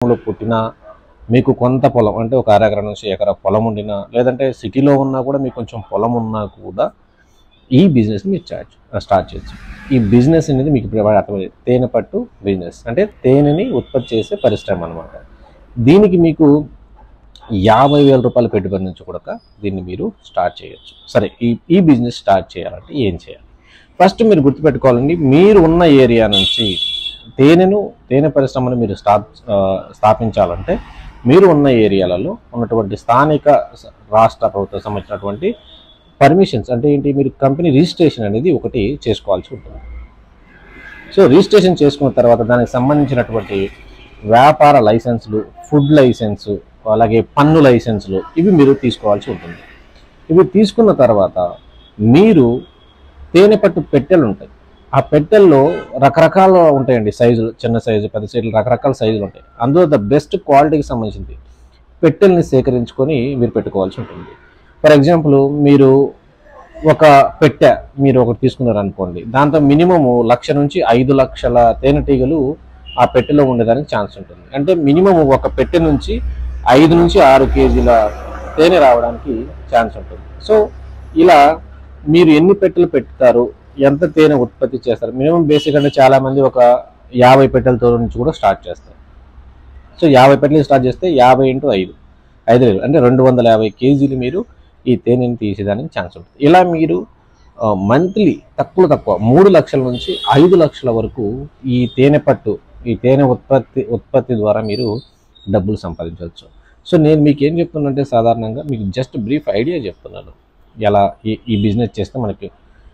లో పుట్టినా మీకు కొంత పొలం అంటే ఒక అరెకరం నుంచి ఎకరా పొలం ఉండినా లేదంటే సిటీలో ఉన్నా కూడా మీకు కొంచెం పొలం ఉన్నా కూడా ఈ బిజినెస్ మీరు స్టార్ట్ చేయొచ్చు. ఈ బిజినెస్ అనేది మీకు ఇప్పుడు అర్థమైంది, తేనె పట్టు బిజినెస్ అంటే తేనెని ఉత్పత్తి చేసే పరిశ్రమ అనమాట. దీనికి మీకు 50,000 రూపాయల పెట్టుబడి నుంచి కూడా దీన్ని మీరు స్టార్ట్ చేయొచ్చు. సరే, ఈ బిజినెస్ స్టార్ట్ చేయాలంటే ఏం చేయాలి? ఫస్ట్ మీరు గుర్తుపెట్టుకోవాలండి, మీరు ఉన్న ఏరియా నుంచి తేనె పరిశ్రమను మీరు స్థాపించాలంటే మీరు ఉన్న ఏరియాలలో ఉన్నటువంటి స్థానిక రాష్ట్ర ప్రభుత్వం సంబంధించినటువంటి పర్మిషన్స్ అంటే ఏంటి, మీరు కంపెనీ రిజిస్ట్రేషన్ అనేది ఒకటి చేసుకోవాల్సి ఉంటుంది. సో రిజిస్ట్రేషన్ చేసుకున్న తర్వాత దానికి సంబంధించినటువంటి వ్యాపార లైసెన్సులు, ఫుడ్ లైసెన్సు, అలాగే పన్ను లైసెన్సులు ఇవి మీరు తీసుకోవాల్సి ఉంటుంది. ఇవి తీసుకున్న తర్వాత మీరు తేనె పట్టు పెట్టెలు ఉంటాయి. ఆ పెట్టెల్లో రకరకాలు ఉంటాయండి, సైజులు, చిన్న సైజు, పెద్ద సైజులు, రకరకాల సైజులు ఉంటాయి. అందులో ద బెస్ట్ క్వాలిటీకి సంబంధించింది పెట్టెల్ని సేకరించుకొని మీరు పెట్టుకోవాల్సి ఉంటుంది. ఫర్ ఎగ్జాంపుల్, మీరు ఒక పెట్టె మీరు ఒకటి తీసుకున్నారు అనుకోండి, దాంతో మినిమము 1,00,000 నుంచి 5,00,000 తేనెటీగలు ఆ పెట్టెలో ఉండేదానికి ఛాన్స్ ఉంటుంది. అంటే మినిమము ఒక పెట్టె నుంచి 5 నుంచి 6 కేజీల తేనె రావడానికి ఛాన్స్ ఉంటుంది. సో ఇలా మీరు ఎన్ని పెట్టెలు పెడతారు, ఎంత తేనె ఉత్పత్తి చేస్తారు, మినిమం బేసిక్ అంటే చాలామంది ఒక 50 పెట్టెలతో నుంచి కూడా స్టార్ట్ చేస్తారు. సో 50 పెట్టెలు స్టార్ట్ చేస్తే 50 × 5 అంటే 250 కేజీలు మీరు ఈ తేనెని తీసేదానికి ఛాన్స్ ఉంటుంది. ఇలా మీరు మంత్లీ తక్కువ 3 లక్షల నుంచి 5 లక్షల వరకు ఈ తేనె ఉత్పత్తి ద్వారా మీరు డబ్బులు సంపాదించవచ్చు. సో నేను మీకు ఏం చెప్తున్నానంటే, సాధారణంగా మీకు జస్ట్ బ్రీఫ్ ఐడియా చెప్తున్నాను, ఎలా ఈ బిజినెస్ చేస్తే మనకి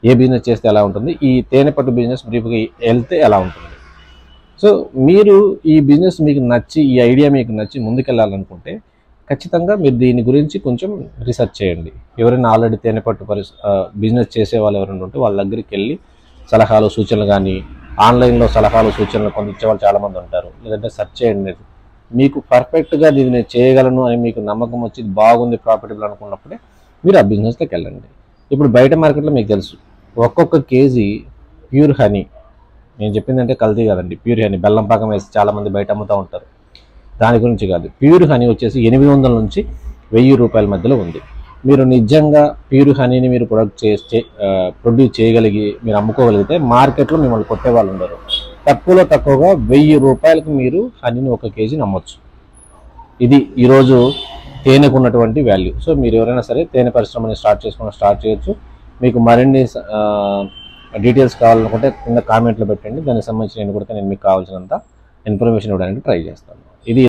ఏ బిజినెస్ చేస్తే ఎలా ఉంటుంది, ఈ తేనె పట్టు బిజినెస్ బ్రీఫ్గా వెళ్తే ఎలా ఉంటుంది. సో మీరు ఈ బిజినెస్ మీకు నచ్చి, ఈ ఐడియా మీకు నచ్చి ముందుకెళ్ళాలనుకుంటే ఖచ్చితంగా మీరు దీని గురించి కొంచెం రీసెర్చ్ చేయండి. ఎవరైనా ఆల్రెడీ తేనె పట్టు బిజినెస్ చేసే వాళ్ళు ఎవరైనా ఉంటే వాళ్ళ దగ్గరికి వెళ్ళి సలహాలు సూచనలు కానీ, ఆన్లైన్లో సలహాలు సూచనలు పొందించే వాళ్ళు చాలామంది ఉంటారు. లేదంటే సెర్చ్ చేయండి, మీకు పర్ఫెక్ట్గా దీన్ని నేను చేయగలను అని మీకు నమ్మకం వచ్చి బాగుంది, ప్రాఫిటబుల్ అనుకున్నప్పుడే మీరు ఆ బిజినెస్లోకి వెళ్ళండి. ఇప్పుడు బయట మార్కెట్లో మీకు తెలుసు, ఒక్కొక్క కేజీ ప్యూర్ హనీ, నేను చెప్పిందంటే కల్తీ కాదండి, ప్యూర్ హనీ బెల్లం పాకం వేసి చాలామంది బయట అమ్ముతూ ఉంటారు, దాని గురించి కాదు. ప్యూర్ హనీ వచ్చేసి 800 నుంచి 1000 రూపాయల మధ్యలో ఉంది. మీరు నిజంగా ప్యూర్ హనీని మీరు ప్రొడ్యూస్ చేయగలిగి మీరు అమ్ముకోగలిగితే మార్కెట్లో మిమ్మల్ని కొట్టే వాళ్ళు ఉండరు. తక్కువగా 1000 రూపాయలకు మీరు హనీని 1 కేజీని అమ్మొచ్చు. ఇది ఈరోజు తేనెకు ఉన్నటువంటి వాల్యూ. సో మీరు ఎవరైనా సరే తేనె పరిశ్రమని స్టార్ట్ చేయొచ్చు. మీకు మరిన్ని డీటెయిల్స్ కావాలనుకుంటే కింద కామెంట్లో పెట్టండి, దానికి సంబంధించి నేను మీకు కావాల్సినంత ఇన్ఫర్మేషన్ ఇవ్వడానికి ట్రై చేస్తాను. ఇది